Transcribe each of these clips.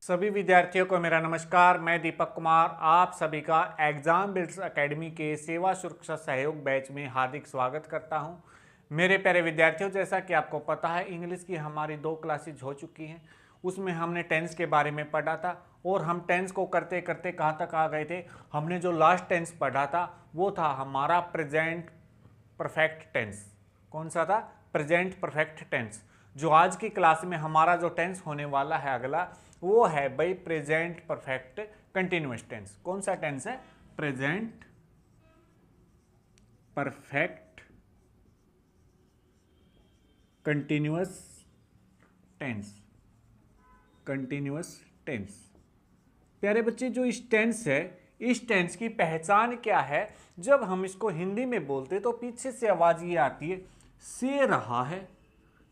सभी विद्यार्थियों को मेरा नमस्कार। मैं दीपक कुमार आप सभी का एग्जाम बिल्ड्स एकेडमी के सेवा सुरक्षा सहयोग बैच में हार्दिक स्वागत करता हूं। मेरे प्यारे विद्यार्थियों, जैसा कि आपको पता है इंग्लिश की हमारी 2 क्लासेज हो चुकी हैं। उसमें हमने टेंस के बारे में पढ़ा था और हम टेंस को करते करते कहाँ तक आ गए थे। हमने जो लास्ट टेंस पढ़ा था वो था हमारा प्रेजेंट परफेक्ट टेंस। कौन सा था? Present perfect tense. जो आज की क्लास में हमारा जो टेंस होने वाला है अगला, वो है भाई प्रेजेंट परफेक्ट कंटिन्यूअस टेंस। कौन सा टेंस है? Present perfect continuous tense. Continuous tense. प्यारे बच्चे, जो इस टेंस है, इस टेंस की पहचान क्या है? जब हम इसको हिंदी में बोलते तो पीछे से आवाज ये आती है, से रहा है,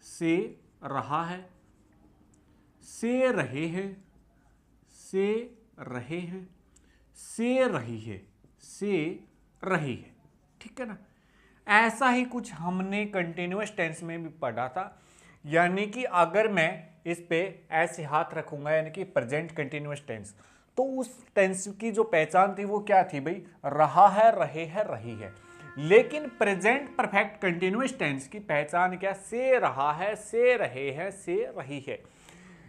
से रहा है, से रहे हैं, से रहे हैं, से रही है, से रही है। ठीक है ना? ऐसा ही कुछ हमने कंटिन्यूअस टेंस में भी पढ़ा था। यानी कि अगर मैं इस पे ऐसे हाथ रखूंगा, यानी कि प्रेजेंट कंटिन्यूअस टेंस, तो उस टेंस की जो पहचान थी वो क्या थी भाई? रहा है, रहे है, रही है। लेकिन प्रेजेंट परफेक्ट कंटिन्यूअस टेंस की पहचान क्या? से रहा है, से रहे हैं, से रही है।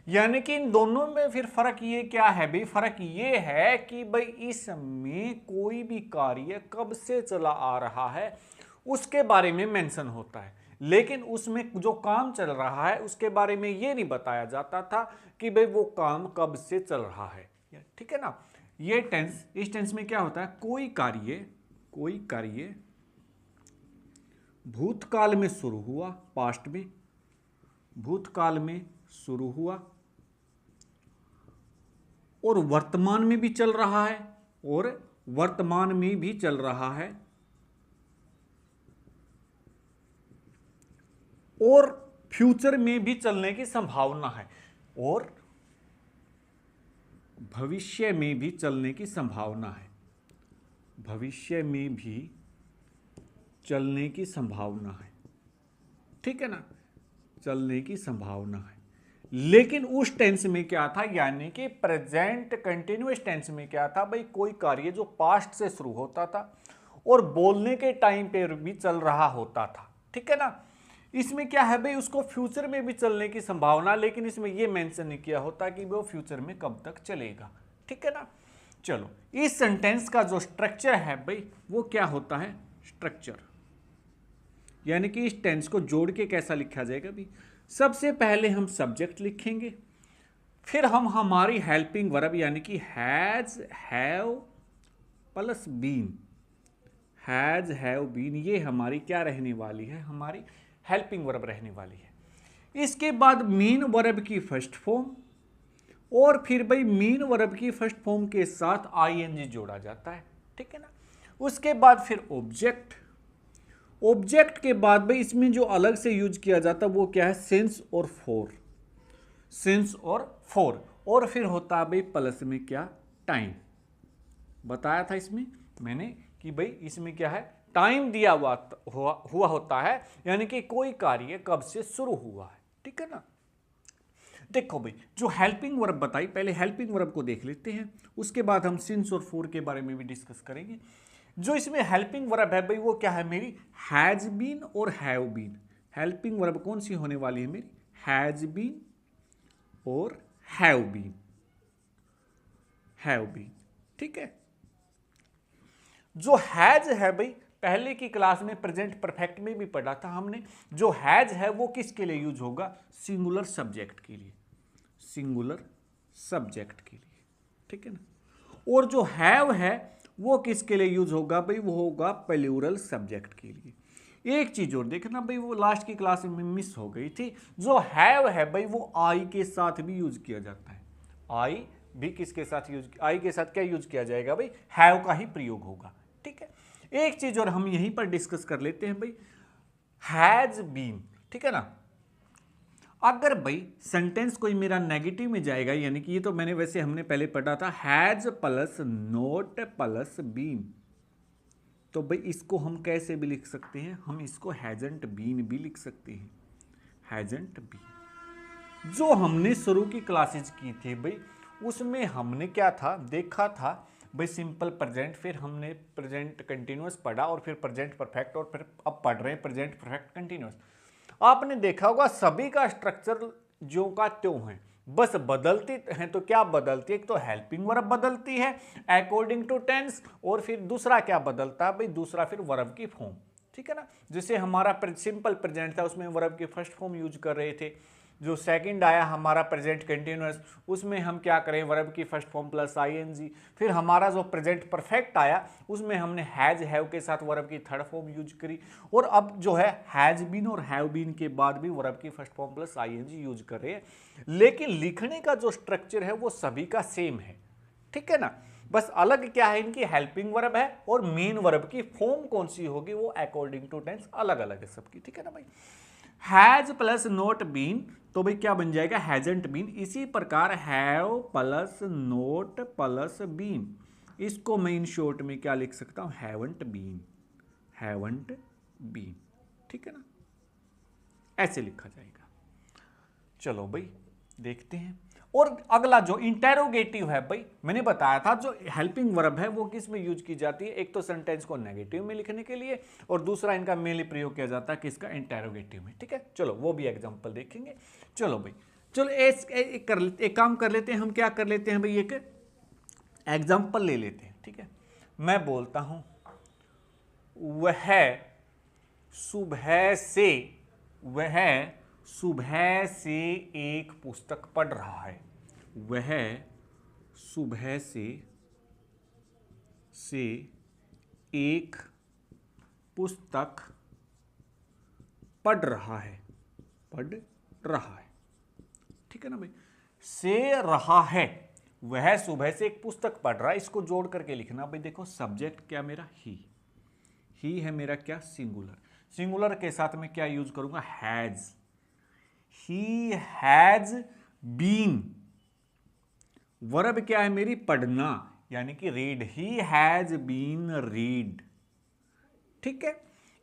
यानी कि इन दोनों में फिर फर्क ये क्या है भाई? फर्क ये है कि भाई इसमें कोई भी कार्य कब से चला आ रहा है उसके बारे में मेंशन होता है, लेकिन उसमें जो काम चल रहा है उसके बारे में ये नहीं बताया जाता था कि भाई वो काम कब से चल रहा है। ठीक है ना? ये टेंस, इस टेंस में क्या होता है? कोई कार्य भूतकाल में शुरू हुआ, पास्ट में, भूतकाल में शुरू हुआ और वर्तमान में भी चल रहा है, और वर्तमान में भी चल रहा है, और फ्यूचर में भी चलने की संभावना है, और भविष्य में भी चलने की संभावना है। भविष्य में भी चलने की संभावना है। ठीक है ना? चलने की संभावना है। लेकिन उस टेंस में क्या था? यानी कि प्रेजेंट कंटिन्यूअस टेंस में क्या था भाई? कोई कार्य जो पास्ट से शुरू होता था और बोलने के टाइम पे भी चल रहा होता था। ठीक है ना? इसमें क्या है भाई? उसको फ्यूचर में भी चलने की संभावना, लेकिन इसमें यह मेंशन नहीं किया होता कि वो फ्यूचर में कब तक चलेगा। ठीक है ना? चलो, इस सेंटेंस का जो स्ट्रक्चर है भाई वो क्या होता है? स्ट्रक्चर यानी कि इस टेंस को जोड़ के कैसा लिखा जाएगा भाई? सबसे पहले हम सब्जेक्ट लिखेंगे, फिर हम हमारी हेल्पिंग वर्ब यानी कि has, have plus been, has, have, been, ये हमारी क्या रहने वाली है? हमारी हेल्पिंग वर्ब रहने वाली है। इसके बाद मीन वर्ब की फर्स्ट फॉर्म, और फिर भाई मीन वर्ब की फर्स्ट फॉर्म के साथ आईएनजी जोड़ा जाता है। ठीक है ना? उसके बाद फिर ऑब्जेक्ट, ऑब्जेक्ट के बाद भाई इसमें जो अलग से यूज किया जाता है वो क्या है? सिंस और फॉर, सिंस और फॉर, और फिर होता है भाई प्लस में क्या? टाइम। बताया था इसमें मैंने कि भाई इसमें क्या है? टाइम दिया हुआ होता है, यानी कि कोई कार्य कब से शुरू हुआ है। ठीक है ना? देखो भाई, जो हेल्पिंग वर्ब बताई, पहले हेल्पिंग वर्ब को देख लेते हैं, उसके बाद हम सिंस और फॉर के बारे में भी डिस्कस करेंगे। जो इसमें हेल्पिंग वर्ब है भाई वो क्या है मेरी? हैज बीन और हैव बीन। हेल्पिंग वर्ब कौन सी होने वाली है मेरी? हैज बीन और हैव बीन, हैव बीन। ठीक है? जो हैज है भाई, पहले की क्लास में प्रेजेंट परफेक्ट में भी पढ़ा था हमने। जो हैज है वो किसके लिए यूज होगा? सिंगुलर सब्जेक्ट के लिए, सिंगुलर सब्जेक्ट के लिए। ठीक है ना? और जो हैव है वो किसके लिए यूज होगा भाई? वो होगा प्लूरल सब्जेक्ट के लिए। एक चीज और देखना भाई, वो लास्ट की क्लास में मिस हो गई थी। जो हैव है भाई वो आई के साथ भी यूज किया जाता है। आई भी किसके साथ यूज? आई के साथ क्या यूज किया जाएगा भाई? हैव का ही प्रयोग होगा। ठीक है? एक चीज और हम यहीं पर डिस्कस कर लेते हैं भाई, हैज बीन। ठीक है ना? अगर भाई सेंटेंस कोई मेरा नेगेटिव में जाएगा, यानी कि ये तो मैंने वैसे हमने पहले पढ़ा था, has plus not plus been, तो भाई इसको हम कैसे भी लिख सकते हैं? हम इसको हैजंट बीन भी लिख सकते हैं, हैजंट बीन। जो हमने शुरू की क्लासेज की थी भाई उसमें हमने क्या था देखा था भाई, सिंपल प्रेजेंट, फिर हमने प्रेजेंट कंटिन्यूअस पढ़ा और फिर प्रेजेंट परफेक्ट, और फिर अब पढ़ रहे हैं प्रेजेंट परफेक्ट कंटिन्यूअस। आपने देखा होगा सभी का स्ट्रक्चर जो का त्यों है, बस बदलती हैं तो क्या बदलती है, एक तो हेल्पिंग वर्ब बदलती है अकॉर्डिंग टू टेंस, और फिर दूसरा क्या बदलता है भाई, दूसरा फिर वर्ब की फॉर्म। ठीक है ना, जैसे हमारा सिंपल प्रेजेंट था उसमें वर्ब की फर्स्ट फॉर्म यूज कर रहे थे, जो सेकंड आया हमारा प्रेजेंट कंटिन्यूअस उसमें हम क्या करें, वर्ब की फर्स्ट फॉर्म प्लस आईएनजी। फिर हमारा जो प्रेजेंट परफेक्ट आया उसमें हमने हैज हैव के साथ वर्ब की थर्ड फॉर्म यूज करी, और अब जो है हैज बीन और हैव बीन के बाद भी वर्ब की first form plus ING use कर रहे हैं, लेकिन लिखने का जो स्ट्रक्चर है वो सभी का सेम है। ठीक है ना, बस अलग क्या है, इनकी हेल्पिंग वर्ब है और मेन वर्ब की फॉर्म कौन सी होगी वो अकॉर्डिंग टू टेंस अलग अलग है सबकी। ठीक है ना भाई, हैज प्लस नोट बीन तो भाई क्या बन जाएगा, हैजंट बीन। इसी प्रकार have plus not plus been, इसको मैं इन शॉर्ट में क्या लिख सकता हूं, हैवंट बीन, हैवंट बीन। ठीक है ना, ऐसे लिखा जाएगा। चलो भाई देखते हैं। और अगला जो इंटेरोगेटिव है भाई, मैंने बताया था जो हेल्पिंग वर्ब है वो किस में यूज की जाती है, एक तो सेंटेंस को नेगेटिव में लिखने के लिए, और दूसरा इनका मेनली प्रयोग किया जाता है किसका, इंटेरोगेटिव में। ठीक है, चलो वो भी एग्जांपल देखेंगे। चलो भाई, चलो एक काम कर लेते हैं, हम क्या कर लेते हैं भाई, एक एग्जाम्पल ले लेते हैं। ठीक है, मैं बोलता हूं वह सुबह से, वह सुबह से एक पुस्तक पढ़ रहा है, वह सुबह से एक पुस्तक पढ़ रहा है, पढ़ रहा है। ठीक है ना भाई, से रहा है, वह सुबह से एक पुस्तक पढ़ रहा है, इसको जोड़ करके लिखना भाई। देखो सब्जेक्ट क्या मेरा, ही है मेरा क्या, सिंगुलर, सिंगुलर के साथ में क्या यूज करूंगा, has, he has been. Verb क्या है मेरी, पढ़ना, यानी कि read, he has been read. ठीक है,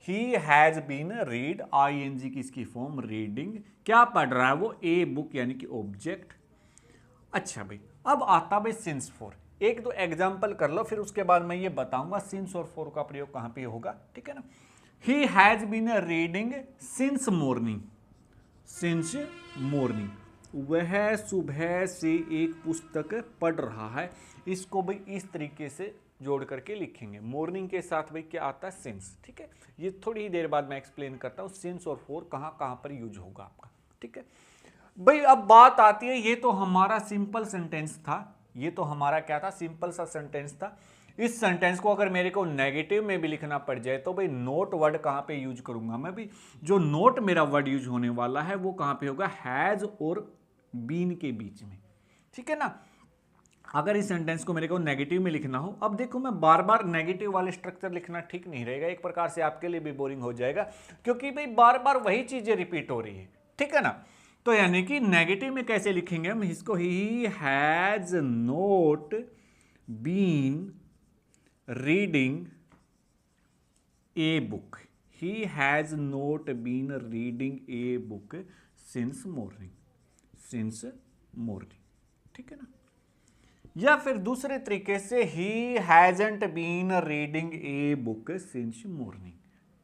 he has been read, ING की इसकी फॉर्म रीडिंग, क्या पढ़ रहा है वो, ए बुक यानी कि ऑब्जेक्ट। अच्छा भाई, अब आता भाई सिंस फॉर, एक दो एग्जाम्पल कर लो फिर उसके बाद मैं ये बताऊंगा सिंस और फॉर का प्रयोग कहां पे होगा। ठीक है ना, he has been reading since morning, since morning, वह सुबह से एक पुस्तक पढ़ रहा है। इसको भाई इस तरीके से जोड़ करके लिखेंगे, मॉर्निंग के साथ भाई क्या आता है, सिंस। ठीक है, ये थोड़ी ही देर बाद मैं एक्सप्लेन करता हूं सिंस और फॉर कहां कहां पर यूज होगा आपका। ठीक है भाई, अब बात आती है, ये तो हमारा सिंपल सेंटेंस था, ये तो हमारा क्या था, सिंपल सा सेंटेंस था। इस सेंटेंस को अगर मेरे को नेगेटिव में भी लिखना पड़ जाए तो भाई नोट वर्ड कहां पे यूज करूंगा मैं भी, जो नोट मेरा वर्ड यूज होने वाला है वो कहां पे होगा, हैज और बीन के बीच में। ठीक है ना, अगर इस सेंटेंस को मेरे को नेगेटिव में लिखना हो, अब देखो मैं बार बार नेगेटिव वाले स्ट्रक्चर लिखना ठीक नहीं रहेगा, एक प्रकार से आपके लिए भी बोरिंग हो जाएगा, क्योंकि भाई बार बार वही चीजें रिपीट हो रही है। ठीक है ना, तो यानी कि नेगेटिव में कैसे लिखेंगे हम इसको, he has not been reading a book, he has not been reading a book since morning, since morning. ठीक है ना, या फिर दूसरे तरीके से he hasn't been reading a book since morning.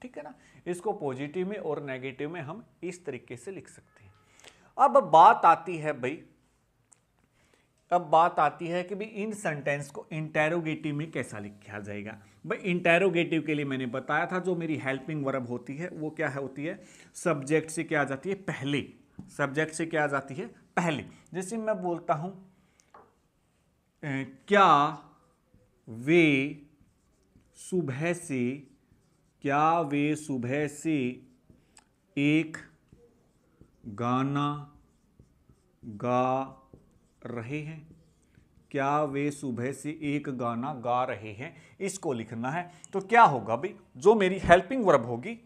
ठीक है ना, इसको पॉजिटिव में और नेगेटिव में हम इस तरीके से लिख सकते हैं। अब बात आती है भाई, अब बात आती है कि भाई इन सेंटेंस को इंटेरोगेटिव में कैसा लिखा जाएगा। भाई इंटेरोगेटिव के लिए मैंने बताया था जो मेरी हेल्पिंग वर्ब होती है वो क्या होती है, सब्जेक्ट से क्या आ जाती है पहले, सब्जेक्ट से क्या आ जाती है पहले। जैसे मैं बोलता हूं क्या वे सुबह से, क्या वे सुबह से एक गाना गा रहे हैं, क्या वे सुबह से एक गाना गा रहे हैं, इसको लिखना है। तो क्या होगा भाई, जो मेरी हेल्पिंग वर्ब होगी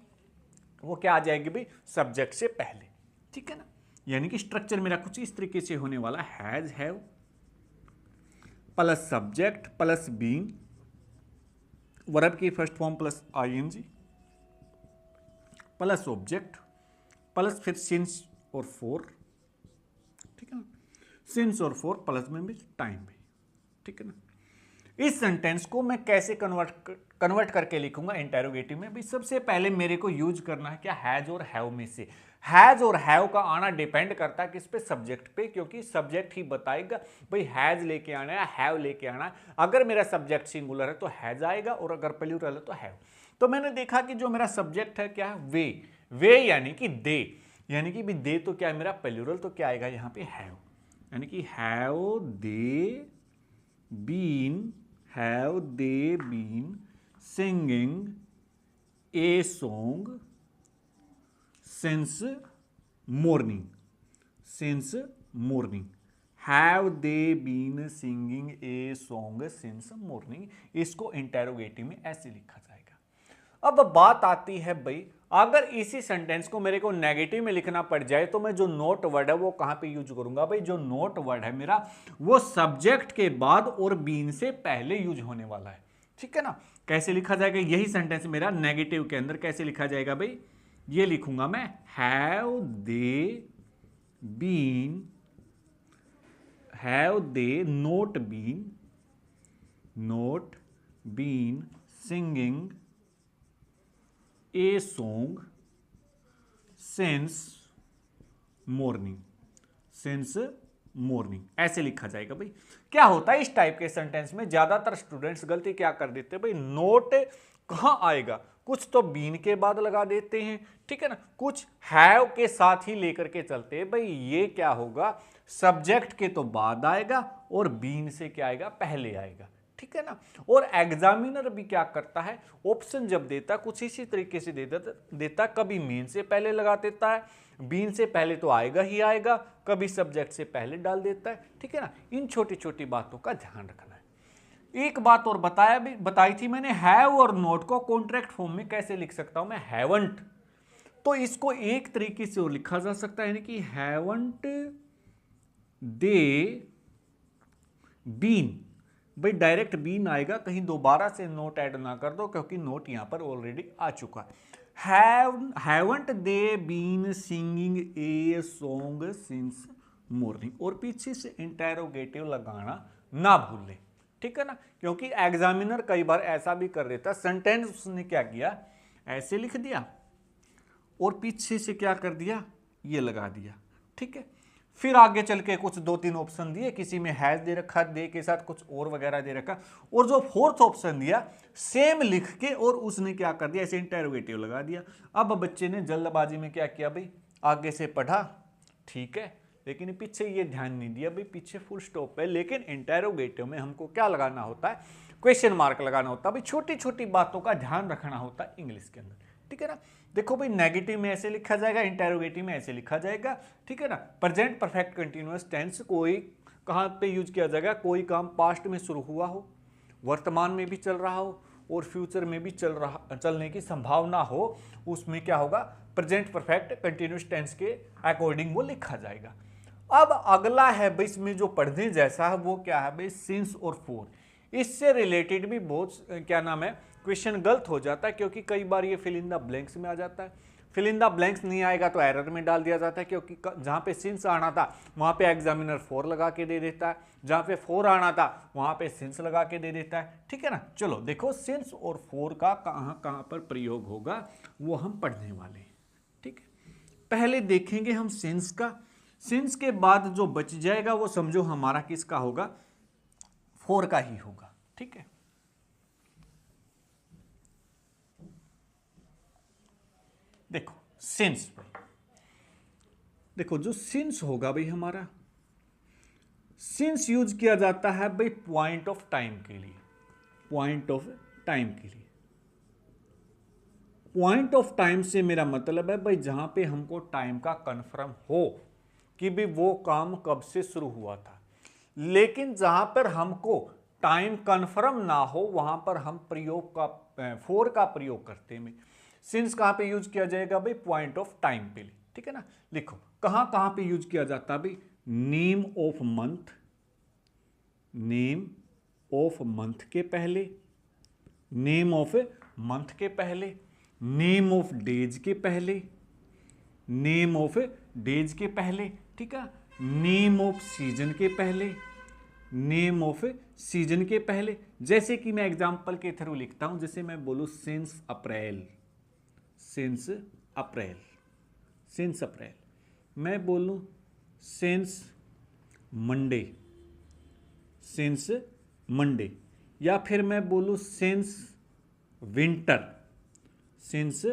वो क्या आ जाएगी भाई, सब्जेक्ट से पहले। ठीक है ना, यानी कि स्ट्रक्चर मेरा कुछ इस तरीके से होने वाला, has have plus subject plus being, verb की first form plus I N G plus object plus फिर सिंस और फॉर। ठीक है ना, सिंस और फॉर प्लस में भी टाइम भी, ठीक है ना। इस सेंटेंस को मैं कैसे कन्वर्ट करके लिखूंगा इंटेरोगेटिव में? भाई सबसे पहले मेरे को यूज करना है क्या, हैज और हैव में से। हैज और हैव का आना डिपेंड करता है किस पे, सब्जेक्ट पे, क्योंकि सब्जेक्ट ही बताएगा भाई हैज लेके आना है, हैव लेके आना है। अगर मेरा सब्जेक्ट सिंगुलर है तो हैज आएगा, और अगर प्लूरल है तो हैव। तो मैंने देखा कि जो मेरा सब्जेक्ट है क्या है, वे यानी कि दे, यानी कि भी दे तो क्या है मेरा प्लूरल, तो क्या आएगा यहाँ पे हैव, यानी कि have they been singing a song since morning. Have they been singing a song since morning. इसको इंटेरोगेटिव में ऐसे लिखा जाएगा। अब बात आती है भाई, अगर इसी सेंटेंस को मेरे को नेगेटिव में लिखना पड़ जाए तो मैं जो नोट वर्ड है वो कहां पे यूज करूंगा? भाई जो नोट वर्ड है मेरा वो सब्जेक्ट के बाद और बीन से पहले यूज होने वाला है, ठीक है ना। कैसे लिखा जाएगा यही सेंटेंस मेरा नेगेटिव के अंदर कैसे लिखा जाएगा भाई? ये लिखूंगा मैं, have they not been singing a song since morning. ऐसे लिखा जाएगा भाई। क्या होता है इस टाइप के सेंटेंस में, ज्यादातर स्टूडेंट्स गलती क्या कर देते हैं भाई, नोट कहां आएगा, कुछ तो बीन के बाद लगा देते हैं, ठीक है ना, कुछ हैव के साथ ही लेकर के चलते हैं। भाई ये क्या होगा, सब्जेक्ट के तो बाद आएगा और बीन से क्या आएगा, पहले आएगा, ठीक है ना। और एग्जामिनर भी क्या करता है, ऑप्शन जब देता कुछ इसी तरीके से देता, कभी मेन से पहले लगा देता है, बीन से पहले तो आएगा ही आएगा, कभी सब्जेक्ट से पहले डाल देता है, ठीक है ना। इन छोटी छोटी बातों का ध्यान रखना है। एक बात और बताई थी मैंने, हैव और नोट को कॉन्ट्रैक्ट फॉर्म में कैसे लिख सकता हूं मैं, हैवंट। तो इसको एक तरीके से और लिखा जा सकता है, यानी कि हैवंट दे बीन। भाई डायरेक्ट बीन आएगा, कहीं दोबारा से नोट ऐड ना कर दो क्योंकि नोट यहां पर ऑलरेडी आ चुका है। Haven't they been singing a song since morning, और पीछे से इंटेरोगेटिव लगाना ना भूल ले, ठीक है ना, क्योंकि एग्जामिनर कई बार ऐसा भी कर देता, सेंटेंस उसने क्या किया, ऐसे लिख दिया और पीछे से क्या कर दिया, ये लगा दिया, ठीक है। फिर आगे चल के कुछ 2-3 ऑप्शन दिए, किसी में हैज दे रखा, दे के साथ कुछ और वगैरह दे रखा, और जो फोर्थ ऑप्शन दिया सेम लिख के और उसने क्या कर दिया, ऐसे इंटेरोगेटिव लगा दिया। अब बच्चे ने जल्दबाजी में क्या किया भाई, आगे से पढ़ा, ठीक है, लेकिन पीछे ये ध्यान नहीं दिया भाई पीछे फुल स्टॉप है, लेकिन इंटेरोगेटिव में हमको क्या लगाना होता है, क्वेश्चन मार्क लगाना होता है भाई, छोटी छोटी बातों का ध्यान रखना होता है इंग्लिश के अंदर, ठीक है ना। देखो भाई नेगेटिव में ऐसे लिखा जाएगा, इंटेरोगेटिव में ऐसे लिखा जाएगा, ठीक है ना। प्रेजेंट परफेक्ट कंटीन्यूअस टेंस कोई कहां पे यूज किया जाएगा, कोई काम पास्ट में शुरू हुआ हो, वर्तमान में भी चल रहा हो और फ्यूचर में भी चलने की संभावना हो, उसमें क्या होगा, प्रेजेंट परफेक्ट कंटीन्यूअस टेंस के अकॉर्डिंग वो लिखा जाएगा। अब अगला है भाई इसमें जो पढ़ने जैसा है वो क्या है भाई, सिंस और फॉर। इससे रिलेटेड भी बहुत क्या नाम है क्वेश्चन गलत हो जाता है, क्योंकि कई बार ये फिल इन द ब्लैंक्स में आ जाता है। फिल इन द ब्लैंक्स नहीं आएगा तो एरर में डाल दिया जाता है, क्योंकि जहां पे सिंस आना था वहां पे एग्जामिनर फॉर लगा के दे देता है, जहां पे फॉर आना था वहां पे सिंस लगा के दे देता है, ठीक है ना। चलो देखो सिंस और फॉर का कहां पर प्रयोग होगा वो हम पढ़ने वाले हैं, ठीक है। पहले देखेंगे हम सिंस का, सिंस के बाद जो बच जाएगा वो समझो हमारा किसका होगा, फॉर का ही होगा, ठीक है। देखो सिंस, देखो जो सिंस होगा भाई हमारा, सिंस यूज किया जाता है भाई पॉइंट ऑफ टाइम के लिए, पॉइंट ऑफ टाइम के लिए। पॉइंट ऑफ टाइम से मेरा मतलब है भाई जहां पे हमको टाइम का कंफर्म हो कि भी वो काम कब से शुरू हुआ था, लेकिन जहां पर हमको टाइम कंफर्म ना हो वहां पर हम प्रयोग का फॉर का प्रयोग करते हैं। सिंस कहां पे यूज किया जाएगा भाई, पॉइंट ऑफ टाइम पे, ठीक है ना। लिखो कहां कहां पे यूज किया जाता है भाई, name of month, name of month के पहले, नेम ऑफ मंथ के पहले, नेम ऑफ डेज के पहले, नेम ऑफ डेज के पहले, ठीक है। नेम ऑफ सीजन के पहले, नेम ऑफ सीजन के पहले। जैसे कि मैं एग्जांपल के थ्रू लिखता हूं, जैसे मैं बोलूं since April, since April, since April. मैं बोलूं सिंस मंडे, सिंस मंडे। या फिर मैं बोलूं सिंस विंटर, सिंस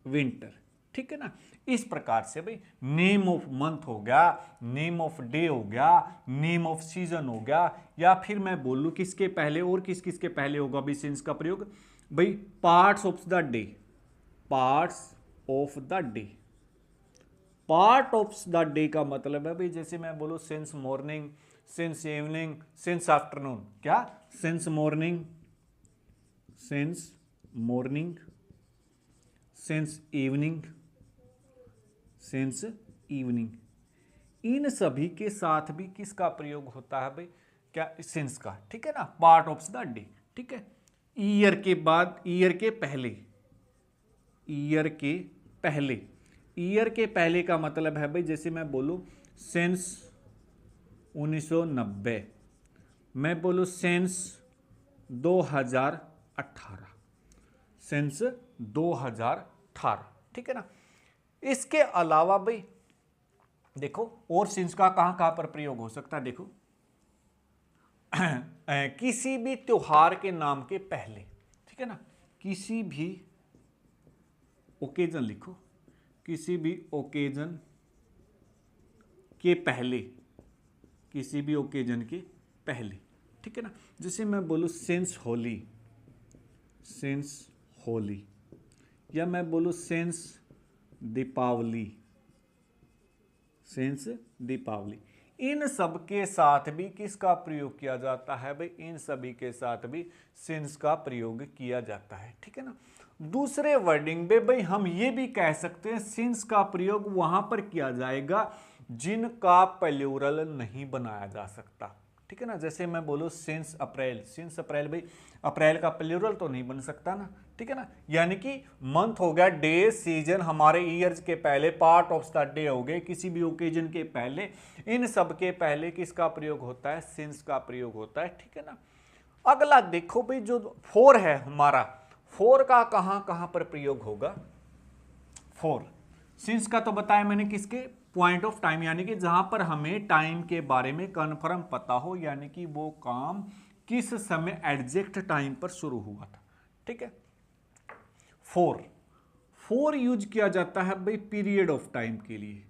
विंटर। ठीक है ना। इस प्रकार से भाई नेम ऑफ मंथ हो गया, नेम ऑफ डे हो गया, नेम ऑफ सीजन हो गया। या फिर मैं बोलूं किसके पहले और किस किस के पहले होगा भाई सिंस का प्रयोग, भाई parts of the day, parts of the day. Part of the day का मतलब है भाई जैसे मैं बोलूं since morning, since evening, since afternoon. क्या? Since morning, since morning, since evening, since evening. इन सभी के साथ भी किसका प्रयोग होता है भाई? क्या? सिंस का। ठीक है ना। Part of the day. ठीक है। ईयर के बाद, ईयर के पहले, ईयर के पहले, ईयर के पहले का मतलब है भाई जैसे मैं बोलूं सिंस 1990, मैं बोलूं सिंस 2018, सिंस 2018। ठीक है ना। इसके अलावा भाई देखो और सिंस का कहां कहां पर प्रयोग हो सकता है, देखो किसी भी त्योहार के नाम के पहले। ठीक है ना। किसी भी ओकेजन लिखो, किसी भी ओकेजन के पहले, किसी भी ओकेजन के पहले। ठीक है ना। जैसे मैं बोलूं सिंस होली, सिंस होली। या मैं बोलूं सिंस दीपावली, सिंस दीपावली। इन सब के साथ भी किसका प्रयोग किया जाता है भाई? इन सभी के साथ भी सिंस का प्रयोग किया जाता है। ठीक है ना। दूसरे वर्डिंग में भाई हम ये भी कह सकते हैं सिंस का प्रयोग वहां पर किया जाएगा जिनका प्लूरल नहीं बनाया जा सकता। ठीक है ना। जैसे मैं बोलूं सिंस अप्रैल, सिंस अप्रैल, भाई अप्रैल का प्लूरल तो नहीं बन सकता ना। ठीक है ना। यानी कि मंथ हो गया, डे, सीजन हमारे ईयर्स के पहले, पार्ट ऑफ द डे हो गए किसी भी ओकेजन के पहले। इन सब के पहले किसका प्रयोग होता है? सिंस का प्रयोग होता है। ठीक है ना। अगला देखो भाई जो फोर है हमारा, फोर का कहां कहां पर प्रयोग होगा? फोर सिंस का तो बताया मैंने किसके? पॉइंट ऑफ टाइम, यानी कि जहां पर हमें टाइम के बारे में कन्फर्म पता हो, यानी कि वो काम किस समय एग्जैक्ट टाइम पर शुरू हुआ था। ठीक है। फोर, फोर यूज किया जाता है भाई पीरियड ऑफ टाइम के लिए।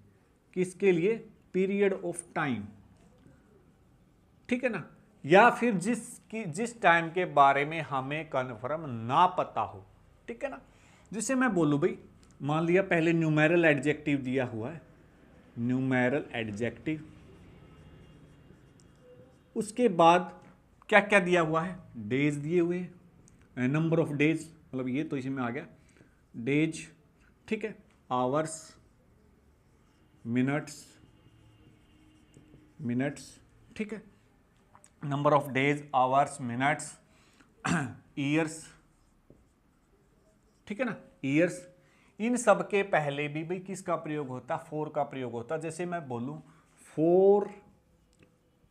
किसके लिए? Period of time. ठीक है ना। या फिर जिस टाइम के बारे में हमें कन्फर्म ना पता हो। ठीक है ना। जिसे मैं बोलूं भाई, मान लिया पहले न्यूमेरल एडजेक्टिव दिया हुआ है, न्यूमेरल एडजेक्टिव, उसके बाद क्या क्या दिया हुआ है? डेज दिए हुए हैं, नंबर ऑफ डेज, मतलब ये तो इसमें आ गया डेज। ठीक है। Hours, minutes, minutes. ठीक है। Number of days, hours, minutes, years. ठीक है ना। ईयर्स। इन सब के पहले भी भाई किसका प्रयोग होता? फोर का प्रयोग होता। जैसे मैं बोलूं फॉर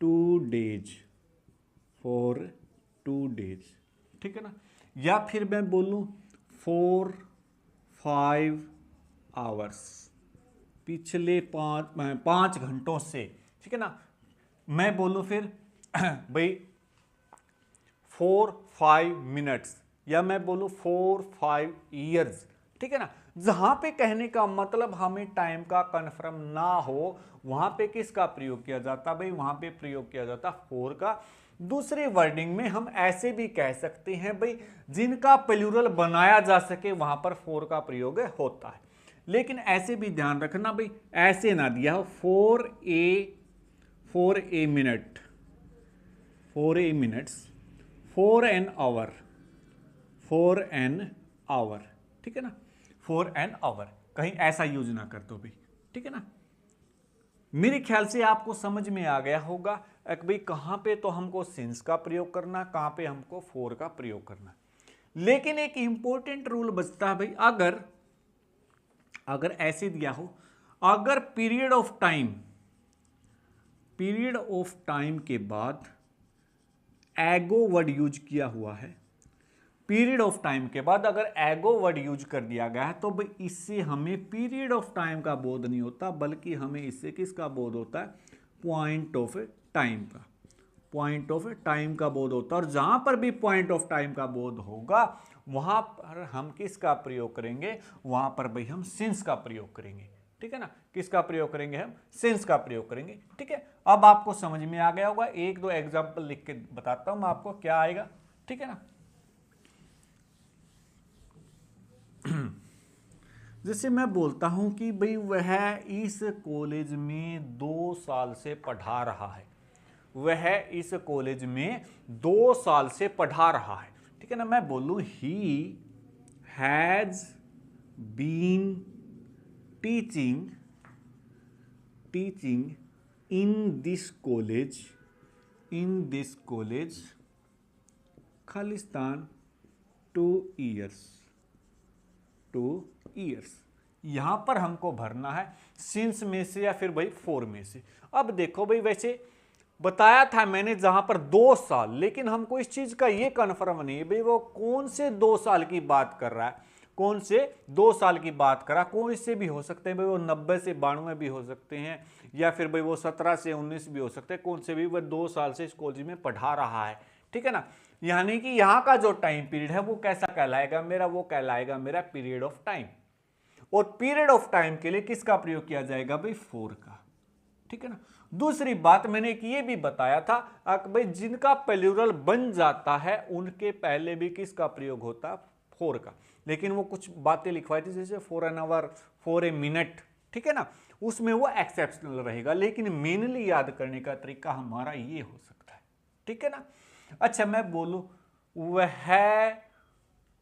2 डेज, फॉर 2 डेज। ठीक है ना। या फिर मैं बोलूं फॉर 5 आवर्स, पिछले 5 घंटों से। ठीक है ना। मैं बोलूं फिर भाई 4-5 मिनट्स, या मैं बोलूं 4-5 ईयर्स। ठीक है ना। जहां पे कहने का मतलब हमें टाइम का कन्फर्म ना हो, वहां पे किसका प्रयोग किया जाता? भाई वहां पे प्रयोग किया जाता फोर का। दूसरी वर्डिंग में हम ऐसे भी कह सकते हैं भाई जिनका प्लूरल बनाया जा सके वहां पर फोर का प्रयोग होता है। लेकिन ऐसे भी ध्यान रखना भाई ऐसे ना दिया हो 4 minute, 4 minutes, 4 an hour, 4 an hour. ठीक है ना। 4 एन आवर, कहीं ऐसा यूज ना कर दो भाई। ठीक है ना। मेरे ख्याल से आपको समझ में आ गया होगा कि भाई कहां पे तो हमको सिंस का प्रयोग करना, कहां पे हमको फोर का प्रयोग करना। लेकिन एक इंपॉर्टेंट रूल बचता है भाई, अगर ऐसे दिया हो, अगर period of time period of time के बाद एगो वर्ड यूज किया हुआ है, पीरियड ऑफ टाइम के बाद अगर एगो वर्ड यूज कर दिया गया है तो भाई इससे हमें पीरियड ऑफ टाइम का बोध नहीं होता, बल्कि हमें इससे किसका बोध होता है, पॉइंट ऑफ टाइम का, पॉइंट ऑफ टाइम का बोध होता है। और जहां पर भी पॉइंट ऑफ टाइम का बोध होगा वहां पर हम किसका प्रयोग करेंगे, वहां पर भाई हम सिंस का प्रयोग करेंगे, ठीक है ना। किसका प्रयोग करेंगे, हम सिंस का प्रयोग करेंगे, ठीक है। अब आपको समझ में आ गया होगा, एक दो एग्जाम्पल लिख के बताता हूं मैं आपको क्या आएगा, ठीक है ना। जैसे मैं बोलता हूं कि भाई वह इस कॉलेज में 2 साल से पढ़ा रहा है, वह इस कॉलेज में 2 साल से पढ़ा रहा है, ठीक है ना। मैं बोलूं he has been teaching in this college खालिस्तान 2 ईयर्स। यहां पर हमको भरना है सिंस में से या फिर भाई फॉर में से। अब देखो भाई, वैसे बताया था मैंने जहां पर 2 साल, लेकिन हमको इस चीज का ये कन्फर्म नहीं है भाई वो कौन से 2 साल की बात कर रहा है, कौन से 2 साल की बात कर रहा है। कौन से भी हो सकते हैं भाई, वो 90 से 92 भी हो सकते हैं, या फिर भाई वो 17 से 19 भी हो सकते हैं। कौन से भी वो 2 साल से इस कॉलेज में पढ़ा रहा है, ठीक है ना। यानी कि यहाँ का जो टाइम पीरियड है वो कैसा कहलाएगा मेरा, वो कहलाएगा मेरा पीरियड ऑफ टाइम। और पीरियड ऑफ टाइम के लिए किसका प्रयोग किया जाएगा भाई, फॉर का, ठीक है ना। दूसरी बात मैंने एक ये भी बताया था भाई जिनका प्लूरल बन जाता है उनके पहले भी किसका प्रयोग होता है, फॉर का। लेकिन वो कुछ बातें लिखवाई थी जैसे for an hour, for a minute, ठीक है ना, उसमें वो एक्सेप्शनल रहेगा। लेकिन मेनली याद करने का तरीका हमारा ये हो सकता है, ठीक है ना। अच्छा मैं बोलूं वह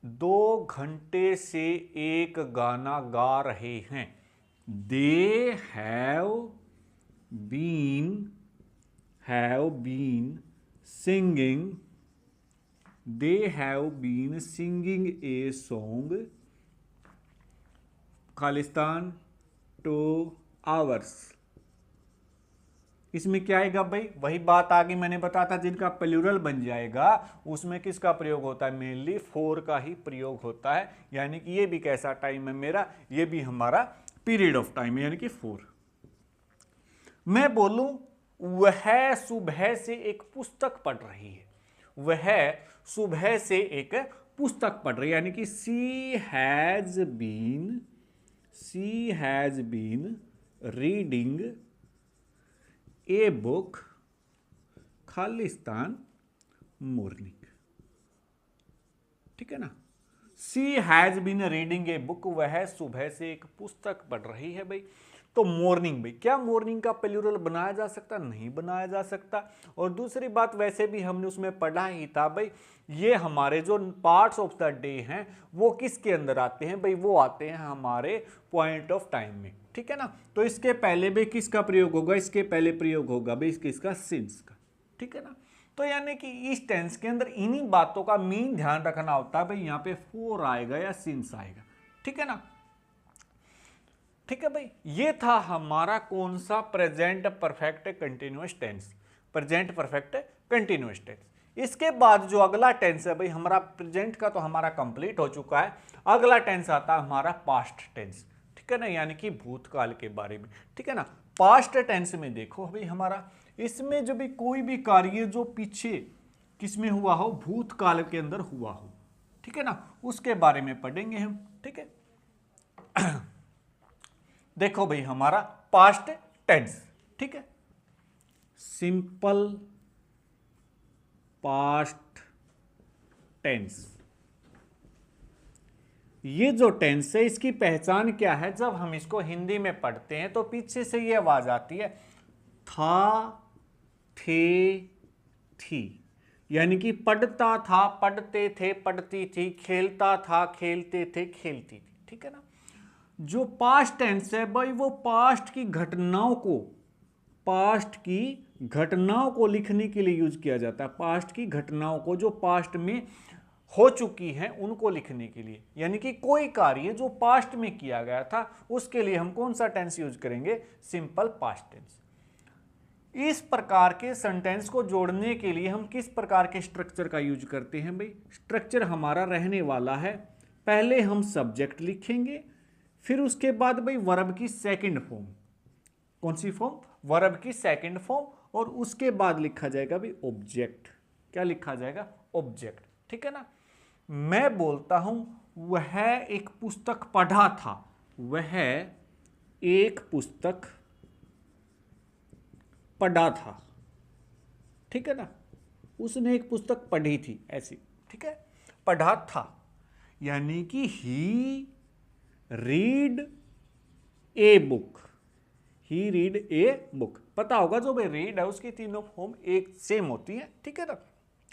2 घंटे से एक गाना गा रहे हैं, they have been singing a song खालिस्तान 2 आवर्स। इसमें क्या आएगा भाई, वही बात आगे मैंने बताया था, जिनका प्लूरल बन जाएगा उसमें किसका प्रयोग होता है, मेनली फॉर का ही प्रयोग होता है। यानी कि ये भी कैसा टाइम है मेरा, ये भी हमारा पीरियड ऑफ टाइम है, यानी कि फॉर। मैं बोलूं वह सुबह से एक पुस्तक पढ़ रही है, वह सुबह से एक पुस्तक पढ़ रही है, यानी कि she has been reading a book खालिस्तान मॉर्निंग, ठीक है ना। She has been reading a book, वह सुबह से एक पुस्तक पढ़ रही है भाई। तो मॉर्निंग भाई, क्या मॉर्निंग का प्लूरल बनाया जा सकता, नहीं बनाया जा सकता। और दूसरी बात, वैसे भी हमने उसमें पढ़ा ही था भाई, ये हमारे जो पार्ट्स ऑफ द डे हैं वो किसके अंदर आते हैं भाई, वो आते हैं हमारे पॉइंट ऑफ टाइम में, ठीक है ना। तो इसके पहले भी किसका प्रयोग होगा, इसके पहले प्रयोग होगा भाई किसका, सिंस का, ठीक है ना। तो यानी कि इस टेंस के अंदर इन्हीं बातों का मेन ध्यान रखना होता है भाई, यहाँ पे फॉर आएगा या सिंस आएगा, ठीक है ना। ठीक है भाई, ये था हमारा कौन सा, present perfect continuous tense, present perfect continuous tense. इसके बाद जो अगला टेंस है भाई हमारा, प्रेजेंट का तो हमारा कंप्लीट हो चुका है, अगला टेंस आता है हमारा पास्ट टेंस, ठीक है ना, यानी कि भूतकाल के बारे में, ठीक है ना। पास्ट टेंस में देखो भाई हमारा, इसमें जब भी कोई भी कार्य जो पीछे किसमें हुआ हो, भूतकाल के अंदर हुआ हो, ठीक है ना, उसके बारे में पढ़ेंगे हम, ठीक है। देखो भाई हमारा पास्ट टेंस, ठीक है, सिंपल पास्ट टेंस। ये जो टेंस है इसकी पहचान क्या है, जब हम इसको हिंदी में पढ़ते हैं तो पीछे से ये आवाज आती है था, थे, थी, यानी कि पढ़ता था, पढ़ते थे, पढ़ती थी, खेलता था, खेलते थे, खेलती थी, ठीक है ना। जो पास्ट टेंस है भाई वो पास्ट की घटनाओं को लिखने के लिए यूज किया जाता है, पास्ट की घटनाओं को जो पास्ट में हो चुकी हैं उनको लिखने के लिए। यानी कि कोई कार्य जो पास्ट में किया गया था उसके लिए हम कौन सा टेंस यूज करेंगे, सिंपल पास्ट टेंस। इस प्रकार के सेंटेंस को जोड़ने के लिए हम किस प्रकार के स्ट्रक्चर का यूज करते हैं भाई? स्ट्रक्चर हमारा रहने वाला है, पहले हम सब्जेक्ट लिखेंगे, फिर उसके बाद भाई वर्ब की सेकंड फॉर्म। कौन सी फॉर्म? वर्ब की सेकंड फॉर्म, और उसके बाद लिखा जाएगा भाई ऑब्जेक्ट। क्या लिखा जाएगा? ऑब्जेक्ट। ठीक है ना? मैं बोलता हूं वह एक पुस्तक पढ़ा था, वह एक पुस्तक पढ़ा था। ठीक है ना? उसने एक पुस्तक पढ़ी थी, ऐसी। ठीक है? पढ़ा था यानी कि he read a book, he read a book. पता होगा जो भाई रीड है उसकी तीनों फॉर्म एक सेम होती है। ठीक है ना?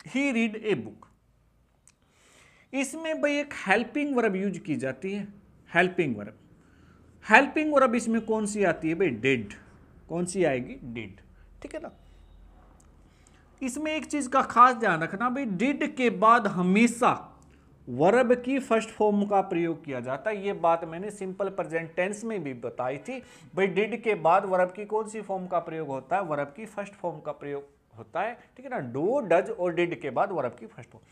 ही रीड ए बुक। इसमें भाई एक हेल्पिंग वर्ब यूज की जाती है, हेल्पिंग वर्ब। हेल्पिंग वर्ब इसमें कौन सी आती है भाई? डिड। कौन सी आएगी? डिड। ठीक है ना? इसमें एक चीज का खास ध्यान रखना भाई, डिड के बाद हमेशा वर्ब की फर्स्ट फॉर्म का प्रयोग किया जाता है। ये बात मैंने सिंपल प्रेजेंट टेंस में भी बताई थी भाई, डिड के बाद वर्ब की कौन सी फॉर्म का प्रयोग होता है? वर्ब की फर्स्ट फॉर्म का प्रयोग होता है। ठीक है ना? डू, डज और डिड के बाद वर्ब की फर्स्ट फॉर्म।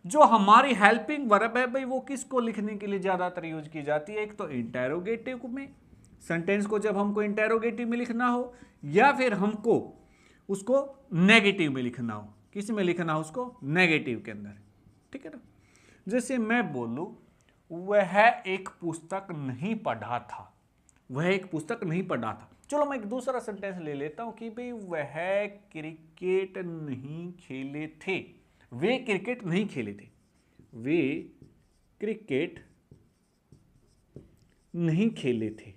जो हमारी हेल्पिंग वर्ब है भाई, वो किसको लिखने के लिए ज्यादातर यूज की जाती है? एक तो इंटेरोगेटिव में, सेंटेंस को जब हमको इंटेरोगेटिव में लिखना हो, या फिर हमको उसको नेगेटिव में लिखना हो। किस में लिखना हो उसको? नेगेटिव के अंदर। ठीक है ना? जैसे मैं बोलूं वह एक पुस्तक नहीं पढ़ा था, वह एक पुस्तक नहीं पढ़ा था। चलो मैं एक दूसरा सेंटेंस ले लेता हूं कि भाई वह क्रिकेट नहीं खेले थे, वे क्रिकेट नहीं खेले थे, वे क्रिकेट नहीं खेले थे,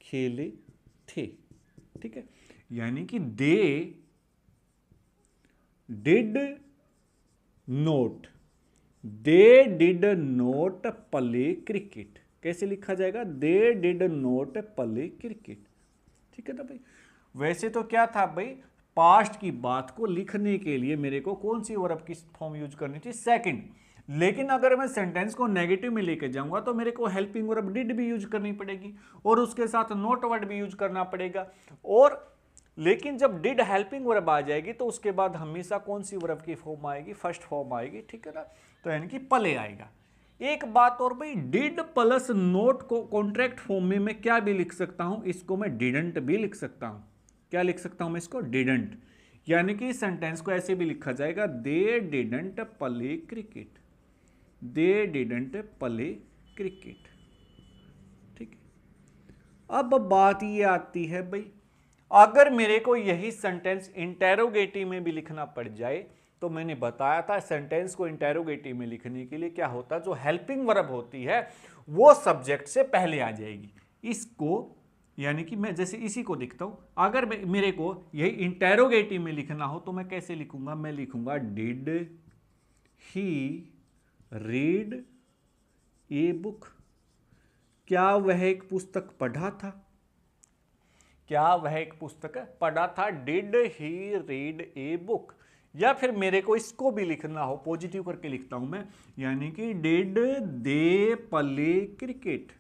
खेले थे। ठीक है? यानी कि they did note, they did note play cricket. कैसे लिखा जाएगा? They did note play cricket. ठीक है ना भाई? वैसे तो क्या था भाई, पास्ट की बात को लिखने के लिए मेरे को कौन सी वर्ब की फॉर्म यूज करनी थी? सेकंड। लेकिन अगर मैं सेंटेंस को नेगेटिव में लेके जाऊंगा तो मेरे को हेल्पिंग वर्ब डिड भी यूज करनी पड़ेगी, और उसके साथ नोट वर्ड भी यूज करना पड़ेगा। और लेकिन जब डिड हेल्पिंग वर्ब आ जाएगी तो उसके बाद हमेशा कौन सी वर्ब की फॉर्म आएगी? फर्स्ट फॉर्म आएगी। ठीक है ना? तो यानी कि प्ले आएगा। एक बात और भाई, डिड प्लस नोट को कॉन्ट्रैक्ट फॉर्म में मैं क्या भी लिख सकता हूं? इसको मैं डिडंट भी लिख सकता हूं। क्या लिख सकता हूं मैं इसको? डिडंट। यानी कि सेंटेंस को ऐसे भी लिखा जाएगा, they didn't play cricket, they didn't play cricket. ठीक है? अब बात ये आती है भाई, अगर मेरे को यही सेंटेंस इंटेरोगेटिव में भी लिखना पड़ जाए, तो मैंने बताया था सेंटेंस को इंटेरोगेटिव में लिखने के लिए क्या होता है? जो हेल्पिंग वर्ब होती है वो सब्जेक्ट से पहले आ जाएगी। इसको यानी कि मैं जैसे इसी को लिखता हूं, अगर मेरे को यही इंटेरोगेटिव में लिखना हो तो मैं कैसे लिखूंगा? मैं लिखूंगा did he read a book. क्या वह एक पुस्तक पढ़ा था? क्या वह एक पुस्तक पढ़ा था? Did he read a book. या फिर मेरे को इसको भी लिखना हो, पॉजिटिव करके लिखता हूं मैं, यानी कि did they play cricket,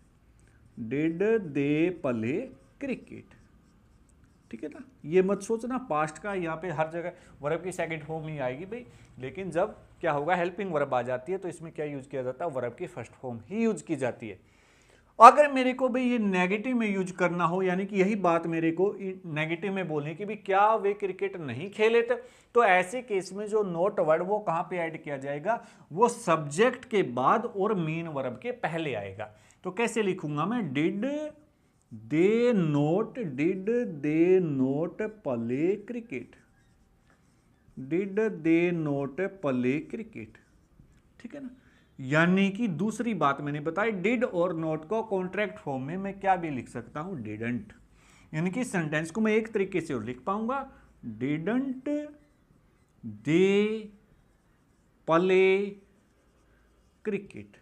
did they play cricket. ठीक है ना? ये मत सोचना पास्ट का यहाँ पे हर जगह वर्ब की सेकंड फॉर्म ही आएगी भाई, लेकिन जब क्या होगा हेल्पिंग वर्ब आ जाती है तो इसमें क्या यूज किया जाता है? वर्ब की फर्स्ट फॉर्म ही यूज की जाती है। अगर मेरे को भाई ये नेगेटिव में यूज करना हो, यानी कि यही बात मेरे को नेगेटिव में बोलने की भी, क्या वे क्रिकेट नहीं खेले थे, तो ऐसे केस में जो नोट वर्ड वो कहां पे ऐड किया जाएगा? वो सब्जेक्ट के बाद और मेन वर्ब के पहले आएगा। तो कैसे लिखूंगा मैं? Did they note, did they note play cricket, did they note play cricket. ठीक है ना? यानी कि दूसरी बात मैंने बताई, डिड और नोट को कॉन्ट्रैक्ट फॉर्म में मैं क्या भी लिख सकता हूं? डिडंट। यानी कि सेंटेंस को मैं एक तरीके से और लिख पाऊंगा, didn't they play cricket,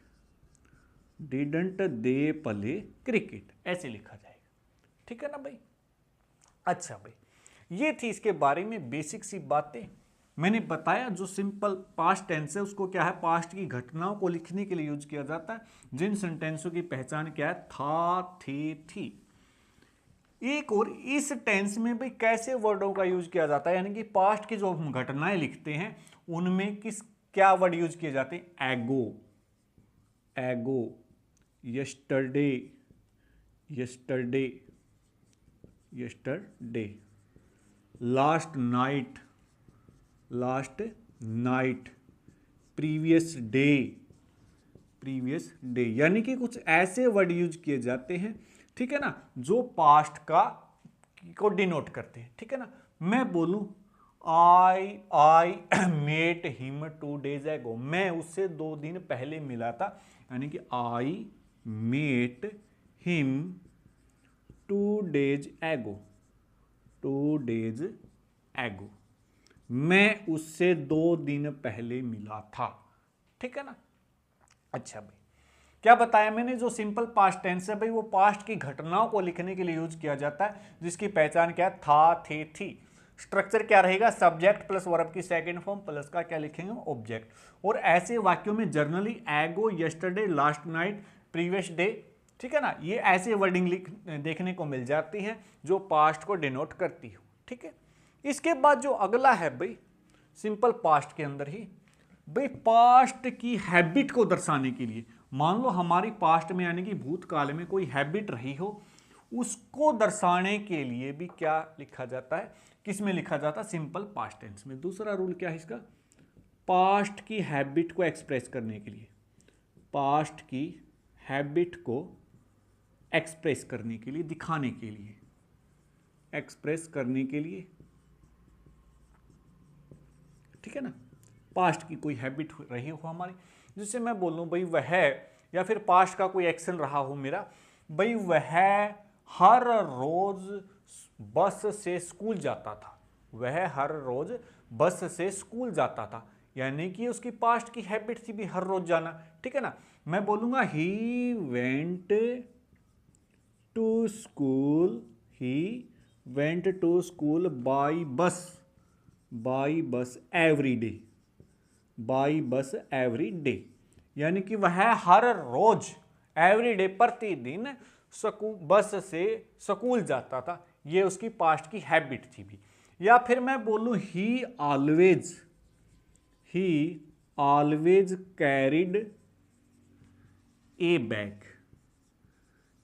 didn't they play cricket, ऐसे लिखा जाएगा। ठीक है ना भाई? अच्छा भाई, ये थी इसके बारे में बेसिक सी बातें। मैंने बताया जो सिंपल पास्ट टेंस है उसको क्या है? पास्ट की घटनाओं को लिखने के लिए यूज किया जाता है। जिन सेंटेंसों की पहचान क्या है? था, थे, थी। एक और इस टेंस में भाई कैसे वर्डों का यूज किया जाता है, यानी कि पास्ट की जो हम घटनाएं लिखते हैं उनमें क्या वर्ड यूज किए जाते हैं? एगो, एगो, yesterday, yesterday, yesterday, last night, last night, previous day, previous day, यानी कि कुछ ऐसे वर्ड यूज किए जाते हैं, ठीक है ना, जो पास्ट को डिनोट करते हैं, ठीक है ना। मैं बोलूं I met him 2 days ago, मैं उससे 2 दिन पहले मिला था, यानी कि I met him 2 days ago, 2 days ago, मैं उससे 2 दिन पहले मिला था, ठीक है ना। अच्छा भाई, क्या बताया मैंने, जो सिंपल पास्ट टेंस है भाई वो पास्ट की घटनाओं को लिखने के लिए यूज किया जाता है, जिसकी पहचान क्या है? था, थे, थी। स्ट्रक्चर क्या रहेगा? सब्जेक्ट प्लस वर्ब की सेकंड फॉर्म प्लस का क्या लिखेंगे? ऑब्जेक्ट। और ऐसे वाक्यों में जनरली एगो, yesterday, last night, previous day, ठीक है ना, ये ऐसे वर्डिंग देखने को मिल जाती है जो पास्ट को डिनोट करती हो, ठीक है। इसके बाद जो अगला है भाई सिंपल पास्ट के अंदर ही भाई पास्ट की हैबिट को दर्शाने के लिए, मान लो हमारी पास्ट में यानी कि भूतकाल में कोई हैबिट रही हो, उसको दर्शाने के लिए भी क्या लिखा जाता है? किस में लिखा जाता है? सिंपल पास्ट टेंस में। दूसरा रूल क्या है इसका? पास्ट की हैबिट को एक्सप्रेस करने के लिए, पास्ट की हैबिट को एक्सप्रेस करने के लिए, दिखाने के लिए, एक्सप्रेस करने के लिए, ठीक है ना, पास्ट की कोई हैबिट रही हो हमारी, जिससे मैं बोलूं भाई वह, या फिर पास्ट का कोई एक्शन रहा हो मेरा, भाई वह हर रोज बस से स्कूल जाता था, वह हर रोज बस से स्कूल जाता था, यानी कि उसकी पास्ट की हैबिट थी भी हर रोज जाना, ठीक है ना। मैं बोलूंगा he went to school, he went to school by bus, by bus every day, by bus every day, यानी कि वह हर रोज, एवरी डे, प्रतिदिन बस से स्कूल जाता था, ये उसकी पास्ट की हैबिट थी भी। या फिर मैं बोलूं ही ऑलवेज कैरिड ए बैग,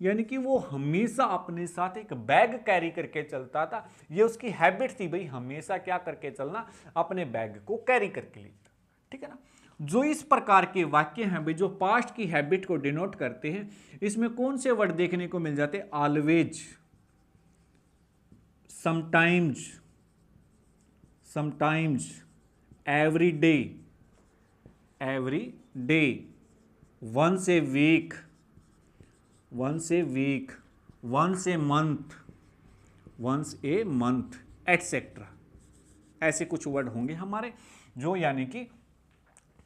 यानी कि वो हमेशा अपने साथ एक बैग कैरी करके चलता था, ये उसकी हैबिट थी भाई, हमेशा क्या करके चलना? अपने बैग को कैरी करके लेता, ठीक है ना। जो इस प्रकार के वाक्य हैं भाई जो पास्ट की हैबिट को डिनोट करते हैं, इसमें कौन से वर्ड देखने को मिल जाते हैं? Always, sometimes, sometimes, every day, every day, once a week, once a week, once a month, once a month, etcetera. ऐसे कुछ वर्ड होंगे हमारे जो यानी कि